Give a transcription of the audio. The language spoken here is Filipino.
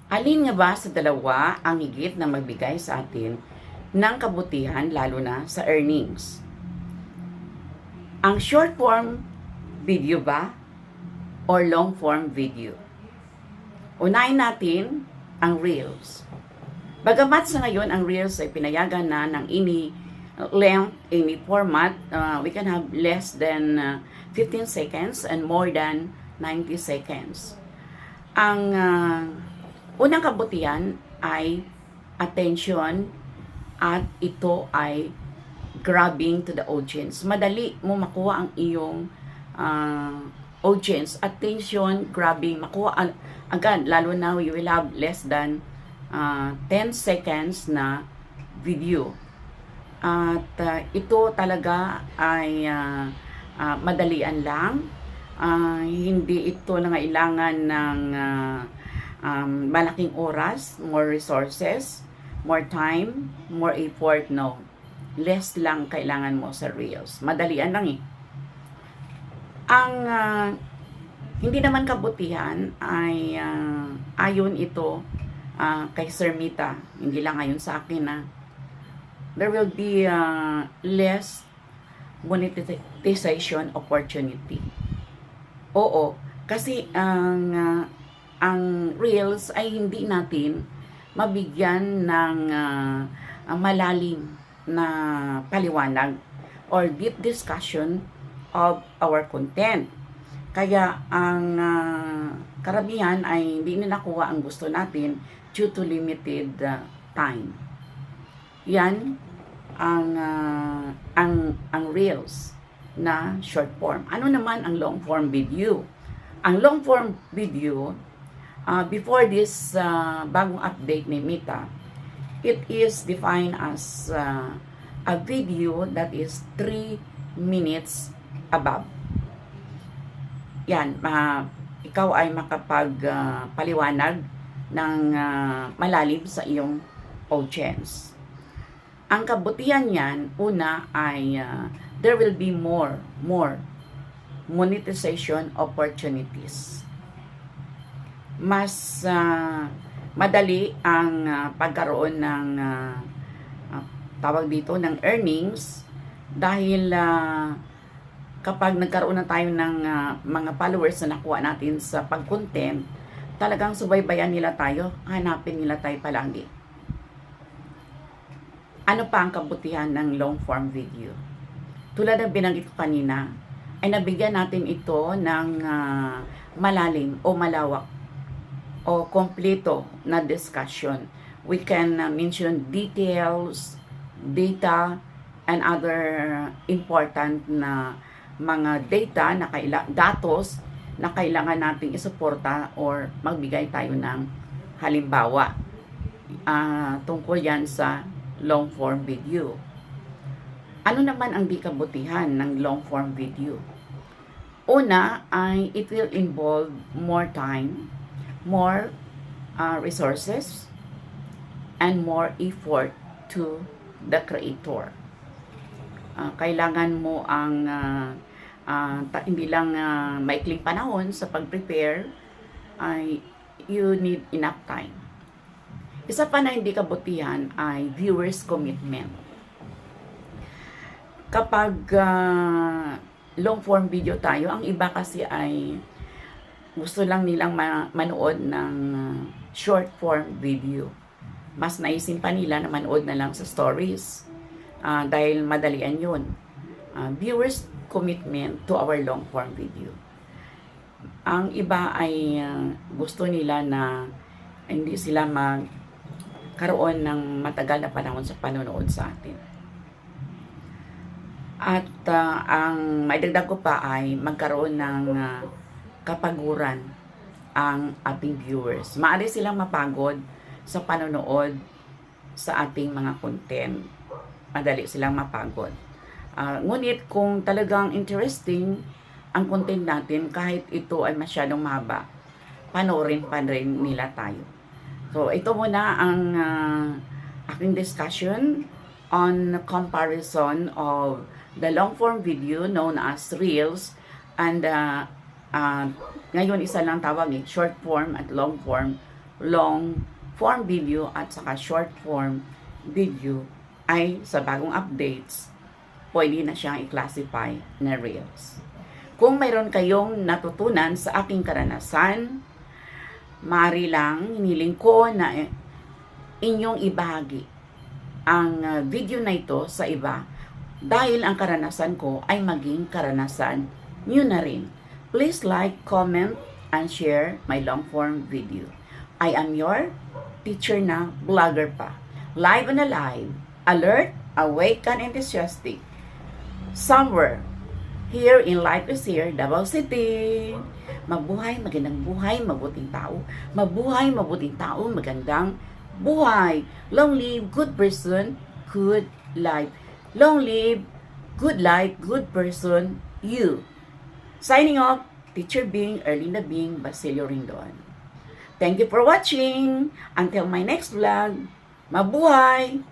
Alin nga ba sa dalawa ang higit na magbigay sa atin ng kabutihan lalo na sa earnings? Ang short form video ba or long form video? Unahin natin ang Reels. Bagamat sa ngayon ang Reels ay pinayagan na ng any length, any format, we can have less than 15 seconds and more than 90 seconds. Ang unang kabutihan ay attention at ito ay grabbing to the audience. Madali mo makuha ang iyong audience, attention, grabbing, makuha agad, lalo na you will have less than 10 seconds na video. At ito talaga ay madalian lang. Hindi ito nangailangan ng malaking oras, more resources, more time, more effort, no. Less lang kailangan mo sa Reels. Madalian lang eh. Ang hindi naman kabutihan ay ayon ito kay Sir Mita, hindi lang ayon sa akin na there will be less monetization opportunity. Oo, kasi ang Reels ay hindi natin mabigyan ng malalim na paliwanag or deep discussion of our content. Kaya ang karamihan ay hindi nakuha ang gusto natin due to limited time. Yan ang Reels na short form. Ano naman ang long form video? Ang long form video, before this bagong update ni Meta, it is defined as a video that is 3 minutes above. Yan, ikaw ay makapagpaliwanag ng malalim sa iyong audience. Ang kabutihan niyan, una ay there will be more monetization opportunities. Mas madali ang pagkaroon ng tawag dito ng earnings dahil kapag nagkaroon na tayo ng mga followers na nakuha natin sa pag-content, talagang subaybayan nila tayo, hanapin nila tayo palagi. Ano pa ang kabutihan ng long form video? Tulad ng binanggit ko kanina, ay nabigyan natin ito ng malalim o malawak o kompleto na discussion. We can mention details, data, and other important na mga data na datos na kailangan nating isuporta or magbigay tayo ng halimbawa. Tungkol yan sa long form video. Ano naman ang di kabutihan ng long form video? Una ay it will involve more time, more resources, and more effort to the creator. Kailangan mo ang hindi lang maikling panahon sa pag-prepare, ay you need enough time. Isa pa na hindi kabutihan ay viewers commitment. Kapag long form video tayo, ang iba kasi ay gusto lang nilang manood ng short form video. Mas naisin pa nila na manood na lang sa stories dahil madalian yun. Viewers commitment to our long form video. Ang iba ay gusto nila na hindi sila magkaroon ng matagal na panahon sa panonood sa atin. At ang maidagdag ko pa ay magkaroon ng kapaguran ang ating viewers. Maaari silang mapagod sa panonood sa ating mga content. Madali silang mapagod. Ngunit kung talagang interesting ang content natin, kahit ito ay masyadong mahaba, panoorin pa rin nila tayo. So, ito muna ang aking discussion on comparison of the long form video known as Reels and ngayon isa lang tawag short form at long form long form video at saka short form video ay sa bagong updates, pwede na siyang i-classify na Reels. Kung mayroon kayong natutunan sa aking karanasan, maaari lang hiniling ko na inyong ibahagi ang video na ito sa iba dahil ang karanasan ko ay maging karanasan nyo na rin. Please like, comment, and share my long form video. I am your teacher na vlogger pa. Live and alive, alert, awake, and enthusiastic. Somewhere here in Life is Here, Davao City. Mabuhay, magandang buhay, mabuting tao. Mabuhay, mabuting tao, magandang buhay. Long live, good person, good life. Long live, good life, good person, you. Signing off, Teacher Bing, Erlinda Bing, Basilio Rindon. Thank you for watching. Until my next vlog, mabuhay!